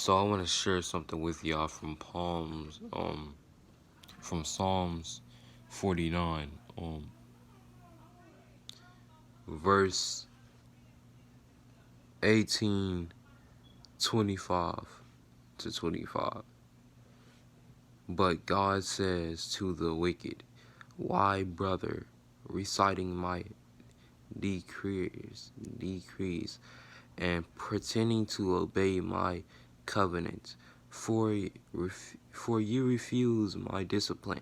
So I want to share something with y'all from Psalms 49, verse 18:25 to 25. But God says to the wicked, why, brother, reciting my decrees, and pretending to obey my covenant, for for you refuse my discipline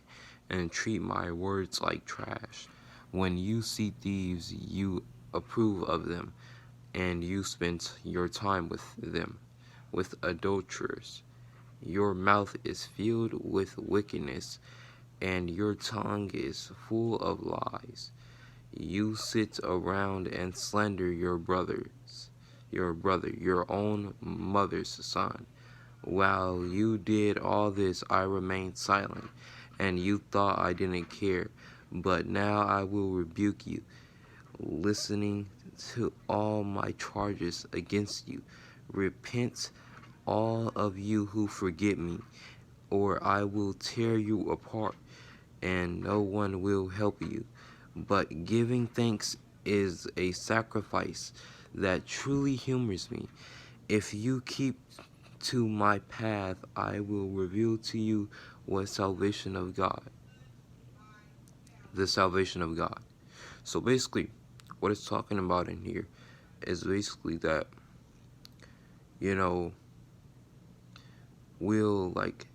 and treat my words like trash. When you see thieves, you approve of them, and you spend your time with them, with adulterers. Your mouth is filled with wickedness, and your tongue is full of lies. You sit around and slander your own mother's son. While you did all this, I remained silent, and you thought I didn't care. But now I will rebuke you, listening to all my charges against you. Repent, all of you who forget me, or I will tear you apart, and no one will help you. But giving thanks is a sacrifice that truly humors me. If you keep to my path, I will reveal to you what salvation of God, the salvation of God. So basically, what it's talking about in here is basically that, you know, we'll like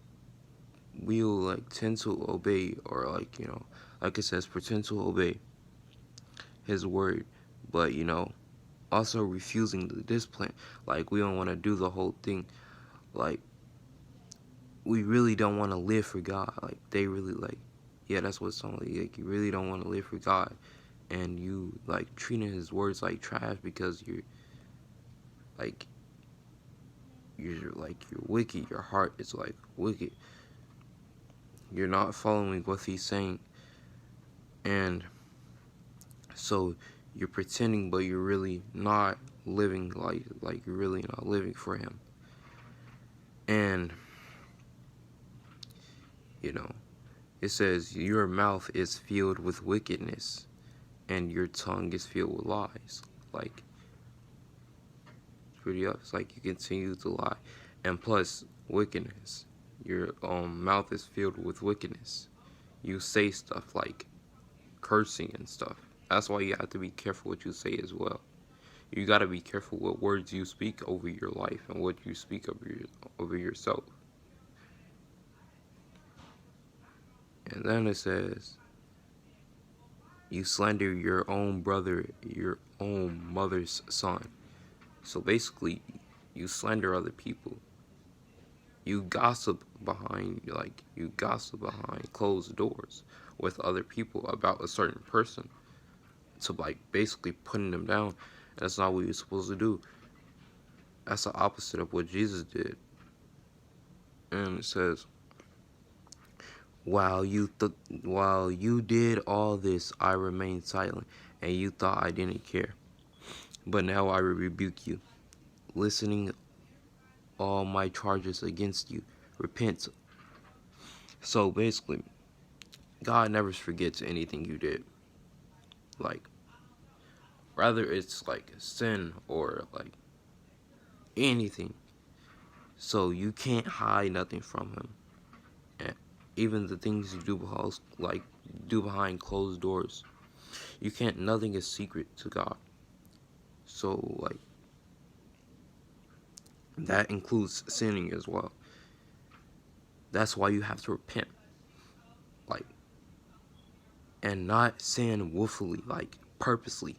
tend to obey, or like it says, pretend to obey his word, but also refusing the discipline. Like, we don't want to do the whole thing. Like, we really don't want to live for God. Like, they really yeah, that's what it's only like. You really don't want to live for God, and you like treating his words like trash because like you're wicked. Your heart is like wicked. You're not following what he's saying, and so you're pretending, but you're really not living like you're really not living for him. And it says your mouth is filled with wickedness, and your tongue is filled with lies. Like, pretty up. It's like you continue to lie, and plus wickedness. Your mouth is filled with wickedness. You say stuff like cursing and stuff. That's why you have to be careful what you say as well. You got to be careful what words you speak over your life and what you speak over yourself. And then it says, you slander your own brother, your own mother's son. So basically, you slander other people. You gossip behind closed doors with other people about a certain person, to basically putting them down. And that's not what you're supposed to do. That's the opposite of what Jesus did. And it says, while you did all this, I remained silent, and you thought I didn't care. But now I will rebuke you, listening all my charges against you. Repent. So basically, God never forgets anything you did. Like, rather it's like sin or like anything. So you can't hide nothing from him. And even the things you do behind closed doors, nothing is secret to God. So that includes sinning as well. That's why you have to repent. Like, and not sin willfully, like purposely.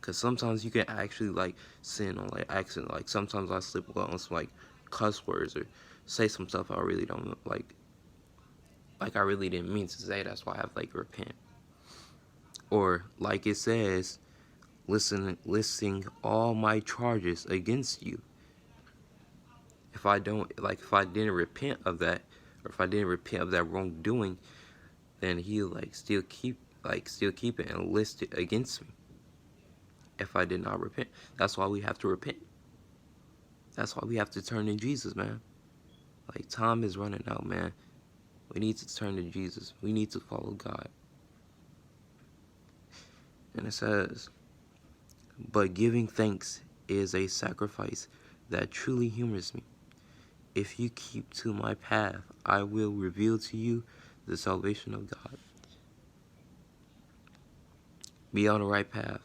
Because sometimes you can actually sin on accident. Like, sometimes I slip on some cuss words or say some stuff I really don't like I really didn't mean to say. That's why I have repent. Or like it says, listing all my charges against you. If I didn't repent of that, or if I didn't repent of that wrongdoing, then he'll still keep it and list it against me if I did not repent. That's why we have to repent. That's why we have to turn to Jesus, man. Like, time is running out, man. We need to turn to Jesus. We need to follow God. And it says, but giving thanks is a sacrifice that truly humors me. If you keep to my path, I will reveal to you the salvation of God. Be on the right path.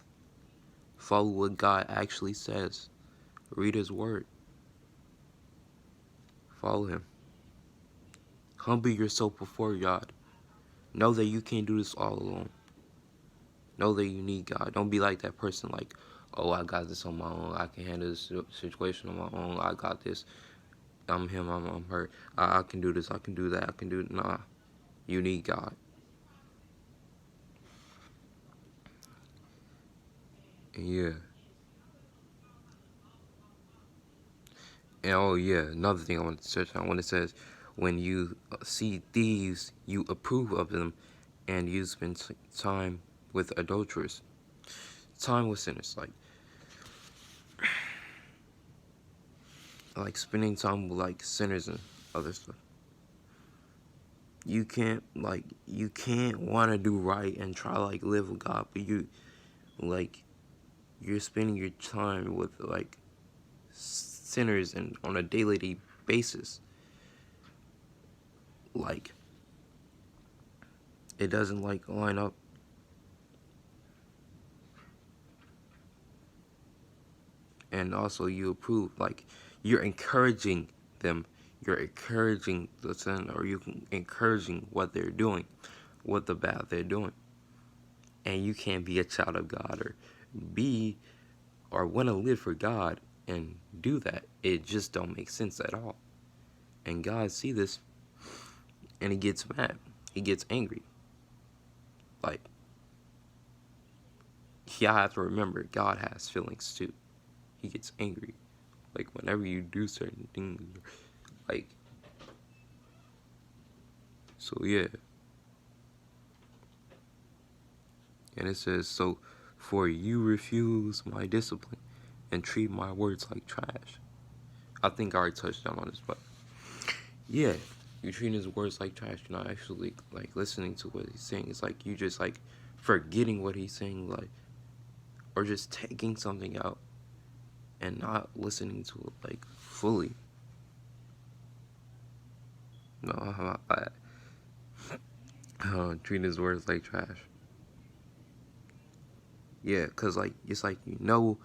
Follow what God actually says. Read His Word. Follow Him. Humble yourself before God. Know that you can't do this all alone. Know that you need God. Don't be like that person like, oh, I got this on my own. I can handle this situation on my own. I got this. I'm him. I'm her. I can do this. I can do that. I can do it. Nah. You need God. Yeah. And oh yeah, another thing I want to touch on when it says, when you see thieves, you approve of them, and you spend time with adulterers. Time with sinners, like spending time with like sinners and other stuff. You can't want to do right and try like live with God, but you're spending your time with like sinners and on a daily basis. Like, it doesn't like line up. And also you approve, like, you're encouraging them. You're encouraging the sin, or you're encouraging what they're doing, what the bad they're doing. And you can't be a child of God or want to live for God and do that. It just don't make sense at all. And God see this, and He gets mad. He gets angry. Like, y'all have to remember, God has feelings too. He gets angry. Like, whenever you do certain things, like, so yeah. And it says, so, for you refuse my discipline and treat my words like trash. I think I already touched down on this, but yeah, you're treating His words like trash. You're not actually like listening to what He's saying. It's like you just like forgetting what He's saying, like, or just taking something out and not listening to it like fully. No, how about that? Treating His words like trash. Yeah, cause like it's like you know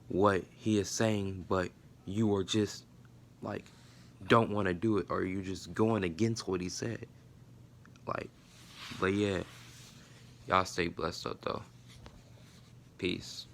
what He is saying, but you are just like don't want to do it, or you're just going against what He said. Like, but yeah, y'all stay blessed up though. Peace.